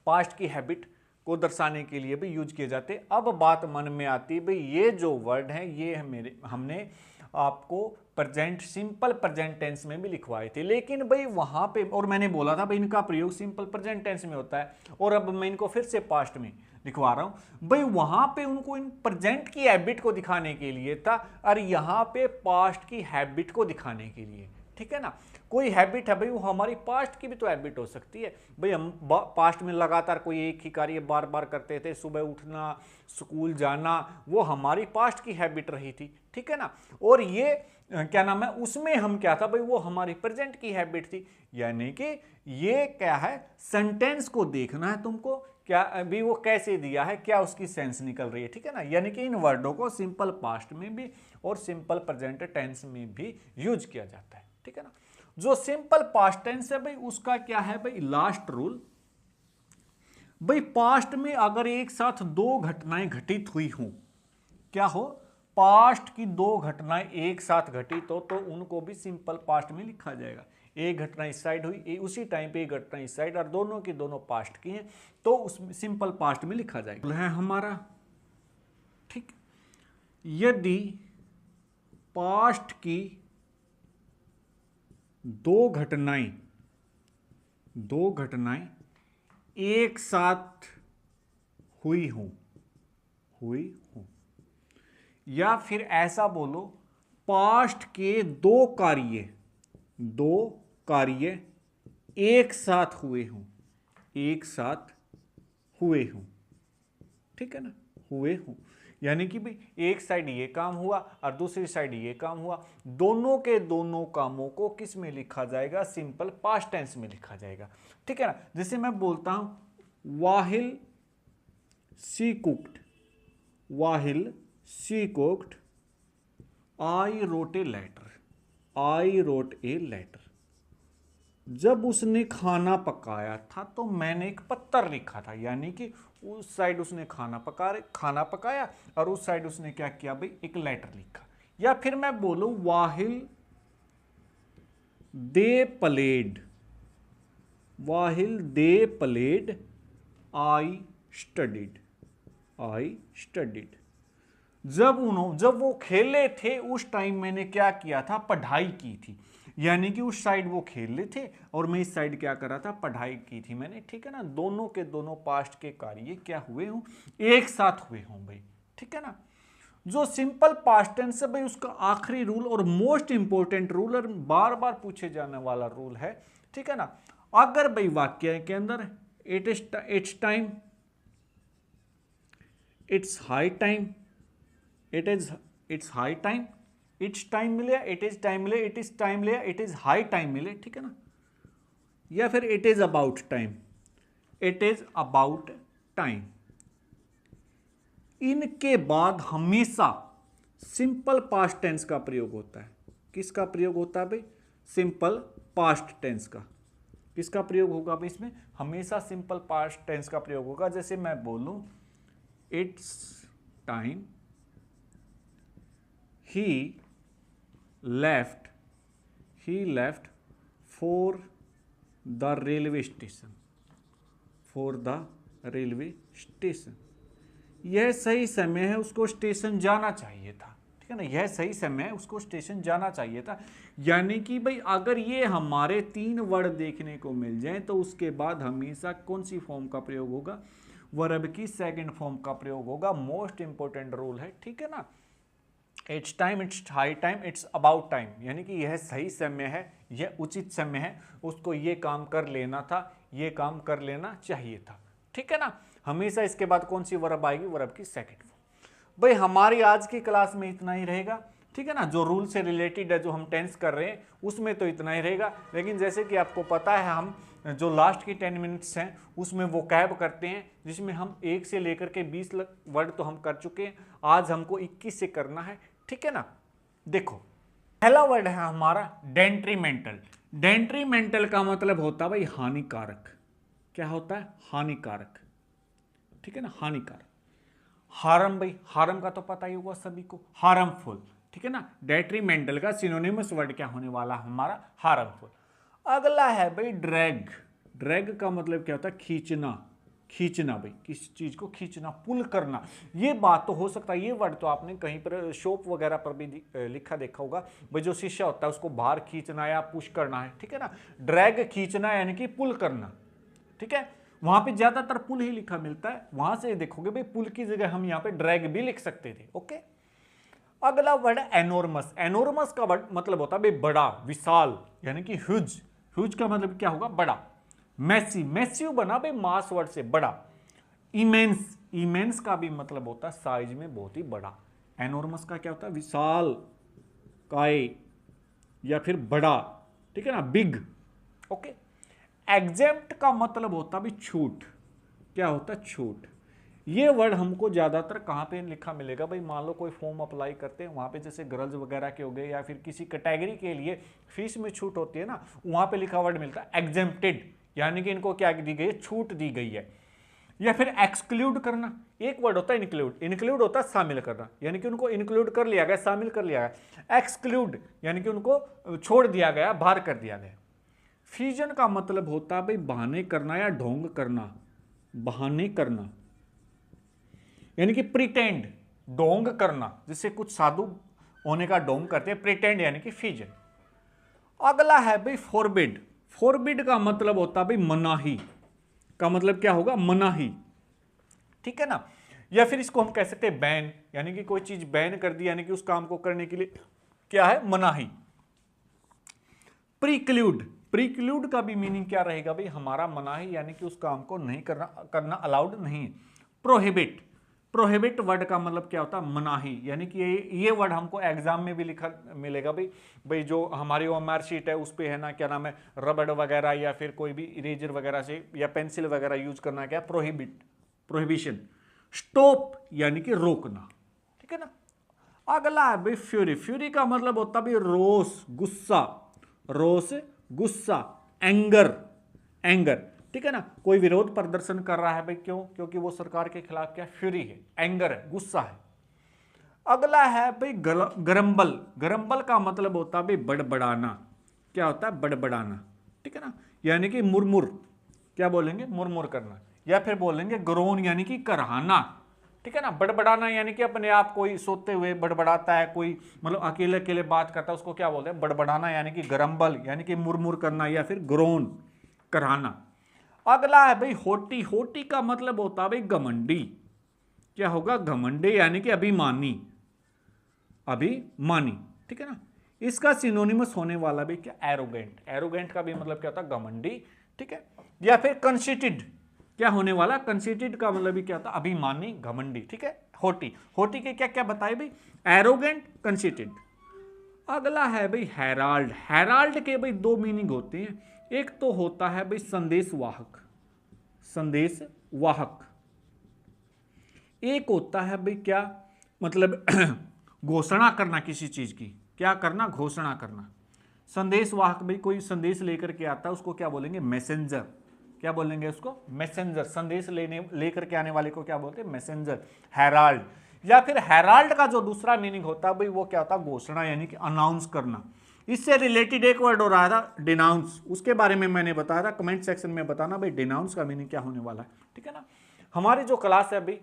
पास्ट की हैबिट को दर्शाने के लिए भी यूज किए जाते। अब बात मन में आती है भाई ये जो वर्ड हैं ये हमने आपको प्रेजेंट, सिंपल प्रेजेंट टेंस में भी लिखवाए थे, लेकिन भाई वहां पे, और मैंने बोला था भाई इनका प्रयोग सिंपल प्रेजेंट टेंस में होता है, और अब मैं इनको फिर से पास्ट में लिखवा रहा हूं भाई, वहां पे उनको इन प्रेजेंट की हैबिट को दिखाने के लिए था, और यहां पे पास्ट की हैबिट को दिखाने के लिए, ठीक है ना। कोई हैबिट है भाई वो हमारी पास्ट की भी तो हैबिट हो सकती है भाई, हम पास्ट में लगातार कोई एक ही कार्य बार बार करते थे, सुबह उठना, स्कूल जाना, वो हमारी पास्ट की हैबिट रही थी, ठीक है ना। और ये क्या नाम है, उसमें हम क्या था भाई, वो हमारी प्रेजेंट की हैबिट थी, यानी कि ये क्या है, सेंटेंस को देखना है तुमको, क्या अभी वो कैसे दिया है, क्या उसकी सेंस निकल रही है, ठीक है ना। यानी कि इन वर्डों को सिंपल पास्ट में भी और सिंपल प्रेजेंट टेंस में भी यूज किया जाता है, ठीक है ना। जो सिंपल पास्ट टेंस है भाई उसका क्या है भाई, लास्ट रूल, भाई पास्ट में अगर एक साथ दो घटनाएं घटित हुई हों, क्या हो, पास्ट की दो घटनाएं एक साथ घटित हो तो उनको भी सिंपल पास्ट में लिखा जाएगा। एक घटना इस साइड हुई, उसी टाइम पे एक घटना इस साइड, और दोनों की दोनों पास्ट की हैं, तो उसमें सिंपल पास्ट में लिखा जाएगा है हमारा, ठीक। यदि पास्ट की दो घटनाएं एक साथ हुई हो, या फिर ऐसा बोलो पास्ट के दो कार्य एक साथ हुए हों, ठीक है ना, हुए हों, यानी कि भाई एक साइड ये काम हुआ और दूसरी साइड ये काम हुआ, दोनों के दोनों कामों को किस में लिखा जाएगा, सिंपल पास्ट टेंस में लिखा जाएगा, ठीक है ना। जैसे मैं बोलता हूं while she cooked I wrote a letter, जब उसने खाना पकाया था तो मैंने एक पत्र लिखा था, यानी कि उस साइड उसने खाना पकाया और उस साइड उसने क्या किया भाई, एक लेटर लिखा। या फिर मैं बोलूं वाहिल दे प्लेड आई स्टडीड, जब वो खेले थे उस टाइम मैंने क्या किया था, पढ़ाई की थी, यानी कि उस साइड वो खेले थे और मैं इस साइड क्या कर रहा था, पढ़ाई की थी मैंने, ठीक है ना। दोनों के दोनों पास्ट के कार्य क्या हुए हों, एक साथ हुए हों भाई, ठीक है ना। जो सिंपल पास्ट टेंस है भाई, उसका आखिरी रूल और मोस्ट इंपॉर्टेंट रूल और बार बार पूछे जाने वाला रूल है, ठीक है ना। अगर भाई वाक्य के अंदर it's time, it's high time, it's high time, it's time मिले, इट इज टाइम मिले, इट इज टाइम मिले, इट इज हाई टाइम मिले, ठीक है ना। या फिर it is about time, it is about time, इनके बाद हमेशा सिंपल पास्ट टेंस का प्रयोग होता है। किसका प्रयोग होता है भाई, सिंपल पास्ट टेंस का। किसका प्रयोग होगा भाई इसमें, हमेशा सिंपल पास्ट टेंस का प्रयोग होगा। जैसे मैं बोलूं it's time he left for the railway station, यह सही समय है, उसको स्टेशन जाना चाहिए था, ठीक है ना। यह सही समय है, उसको स्टेशन जाना चाहिए था, यानी कि भाई अगर ये हमारे 3 वर्ड देखने को मिल जाए तो उसके बाद हमेशा कौन सी फॉर्म का प्रयोग होगा, वर्ब की सेकंड फॉर्म का प्रयोग होगा। मोस्ट इंपॉर्टेंट रूल है, ठीक है ना। It's time, it's high time, it's about time, यानी कि यह सही समय है, यह उचित समय है, उसको ये काम कर लेना था, ये काम कर लेना चाहिए था, ठीक है ना। हमेशा इसके बाद कौन सी वर्ब आएगी, वर्ब की सेकंड फॉर्म। भाई हमारी आज की क्लास में इतना ही रहेगा, ठीक है ना। जो रूल से रिलेटेड है, जो हम टेंस कर रहे हैं उसमें तो इतना ही रहेगा, लेकिन जैसे कि आपको पता है हम जो लास्ट की 10 मिनट्स हैं उसमें वो कैब करते हैं, जिसमें हम 1 से लेकर के 20 वर्ड तो हम कर चुके हैं, आज हमको 21 से करना है, ठीक है ना। देखो पहला वर्ड है हमारा डेंट्रीमेंटल। डेंट्रीमेंटल का मतलब होता है भाई हानिकारक। क्या होता है, हानिकारक, ठीक है ना, हानिकारक। हार्म, भाई हार्म का तो पता ही होगा सभी को, हार्मफुल, ठीक है ना। डेट्रीमेंटल का सिनोनिमस वर्ड क्या होने वाला हमारा, हार्मफुल। अगला है भाई ड्रैग। ड्रैग का मतलब क्या होता है, खींचना, खींचना भाई, किसी चीज को खींचना, पुल करना। ये बात तो हो सकता है, ये वर्ड तो आपने कहीं पर शॉप वगैरह पर भी लिखा देखा होगा भाई, जो शीशा होता है उसको बाहर खींचना या पुश करना है, ठीक है ना। ड्रैग खींचना यानी कि पुल करना, ठीक है। वहां पे ज्यादातर पुल ही लिखा मिलता है, वहां से देखोगे भाई पुल की जगह हम यहाँ पे ड्रैग भी लिख सकते थे, ओके। अगला वर्ड है एनोर्मस। एनोर्मस का मतलब होता है भाई बड़ा, विशाल, यानी कि ह्यूज। ह्यूज का मतलब क्या होगा, बड़ा। मैसी, मैसिव बना भाई मास वर्ड से, बड़ा। इमेंस, इमेंस का भी मतलब होता है साइज में बहुत ही बड़ा। एनोर्मस का क्या होता है, विशाल काय या फिर बड़ा, ठीक है ना, बिग, ओके। एग्जेम्प्ट का मतलब होता है छूट। क्या होता है, छूट। ये वर्ड हमको ज्यादातर कहां पे लिखा मिलेगा भाई, मान लो कोई फॉर्म अप्लाई करते हैं वहां पे, जैसे गर्ल्स वगैरह के हो गए या फिर किसी कैटेगरी के लिए फीस में छूट होती है ना, वहां पे लिखा वर्ड मिलता है एग्जेम्प्टेड, यानी कि इनको क्या दी गई है, छूट दी गई है। या फिर एक्सक्लूड करना, एक वर्ड होता है इंक्लूड। इंक्लूड होता है शामिल करना, यानी कि उनको इंक्लूड कर लिया गया, शामिल कर लिया गया। एक्सक्लूड यानी कि उनको छोड़ दिया गया, बाहर कर दिया गया। फ्यूजन का मतलब होता है भाई बहाने करना या ढोंग करना, बहाने करना, यानी कि प्रिटेंड, ढोंग करना, जिससे कुछ साधु होने का ढोंग करते हैं, प्रिटेंड यानी कि फ्यूजन। अगला है भाई फॉरबिड। फॉरबिड का मतलब होता है भाई मनाही, का मतलब क्या होगा, मनाही, ठीक है ना। या फिर इसको हम कह सकते हैं बैन, यानी कि कोई चीज बैन कर दी, यानी कि उस काम को करने के लिए क्या है, मनाही। प्रीक्लूड, प्रीक्लूड का भी मीनिंग क्या रहेगा भाई, हमारा मनाही यानी कि उस काम को नहीं करना अलाउड नहीं है। प्रोहिबिट, प्रोहिबिट वर्ड का मतलब क्या होता है, मनाही, यानी कि ये वर्ड हमको एग्जाम में भी लिखा मिलेगा भाई जो हमारी ओएमआर शीट है उस पे है ना, क्या नाम है, रबड़ वगैरह या फिर कोई भी इरेजर वगैरह से या पेंसिल वगैरह यूज करना, क्या प्रोहिबिट, प्रोहिबिशन। स्टॉप यानी कि रोकना, ठीक है ना। अगला है भाई फ्यूरी, फ्यूरी का मतलब होता है भाई रोष, गुस्सा, रोष, गुस्सा, एंगर, एंगर, ठीक है ना। कोई विरोध प्रदर्शन कर रहा है भाई, क्यों, क्योंकि वो सरकार के खिलाफ क्या, फ्यूरी है, एंगर है, गुस्सा है। अगला है भाई गरम्बल, गरम्बल का मतलब होता है भाई बड़बड़ाना, क्या होता है, बड़बड़ाना, ठीक है ना, यानी कि मुरमुर, क्या बोलेंगे, मुरमुर करना, या फिर बोलेंगे ग्रोन यानी कि कराहना, ठीक है ना। बड़बड़ाना यानी कि अपने आप कोई सोते हुए बड़बड़ाता है, कोई मतलब अकेले अकेले बात करता है, उसको क्या बोलते हैं, बड़बड़ाना, यानी कि गरम्बल यानी कि मुरमुर करना या फिर ग्रोन, कराहना। अगला है भाई होटी, होटी का मतलब होता है भाई घमंडी, क्या होगा, घमंडी यानी कि अभिमानी, अभिमानी, ठीक है ना। इसका सिनोनिमस होने वाला भी क्या, एरोगेंट, एरोगेंट का भी मतलब क्या होता है, घमंडी, ठीक है। या फिर कंसीटेड, क्या होने वाला, कंसीटेड का मतलब भी क्या होता है, अभिमानी, घमंडी, ठीक है। होटी, होटी के क्या क्या बताए भाई, एरोगेंट, कंसीटेड। अगला है भाई हेराल्ड, हेराल्ड के भाई दो मीनिंग होते हैं, एक तो होता है भाई संदेशवाहक, संदेशवाहक, एक होता है भाई क्या, मतलब घोषणा करना किसी चीज की, क्या करना, घोषणा करना। संदेशवाहक भाई कोई संदेश लेकर के आता है, उसको क्या बोलेंगे, मैसेंजर, क्या बोलेंगे उसको, मैसेंजर, संदेश लेकर के आने वाले को क्या बोलते हैं, मैसेंजर, हेराल्ड। या फिर हेराल्ड का जो दूसरा मीनिंग होता है भाई वो क्या होता है, घोषणा यानी कि अनाउंस करना। इससे रिलेटेड एक वर्ड हो रहा था डिनाउंस, उसके बारे में मैंने बताया था, कमेंट सेक्शन में बताना भाई डिनाउंस का मीनिंग क्या होने वाला है, ठीक है ना। हमारी जो क्लास है अभी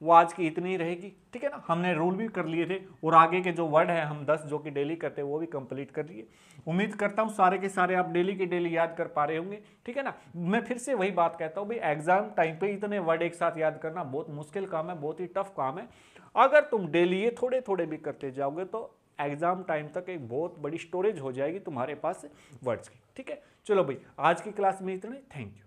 वो आज की इतनी ही रहेगी, ठीक है ना। हमने रूल भी कर लिए थे और आगे के जो वर्ड है हम 10 जो कि डेली करते हैं वो भी कंप्लीट कर लिए। उम्मीद करता हूँ सारे के सारे आप डेली के डेली याद कर पा रहे होंगे, ठीक है ना। मैं फिर से वही बात कहता हूँ भाई, एग्जाम टाइम पे इतने वर्ड एक साथ याद करना बहुत मुश्किल काम है, बहुत ही टफ काम है। अगर तुम डेली ये थोड़े थोड़े भी करते जाओगे तो एग्जाम टाइम तक एक बहुत बड़ी स्टोरेज हो जाएगी तुम्हारे पास वर्ड्स की, ठीक है। चलो भाई आज की क्लास में इतने, थैंक यू।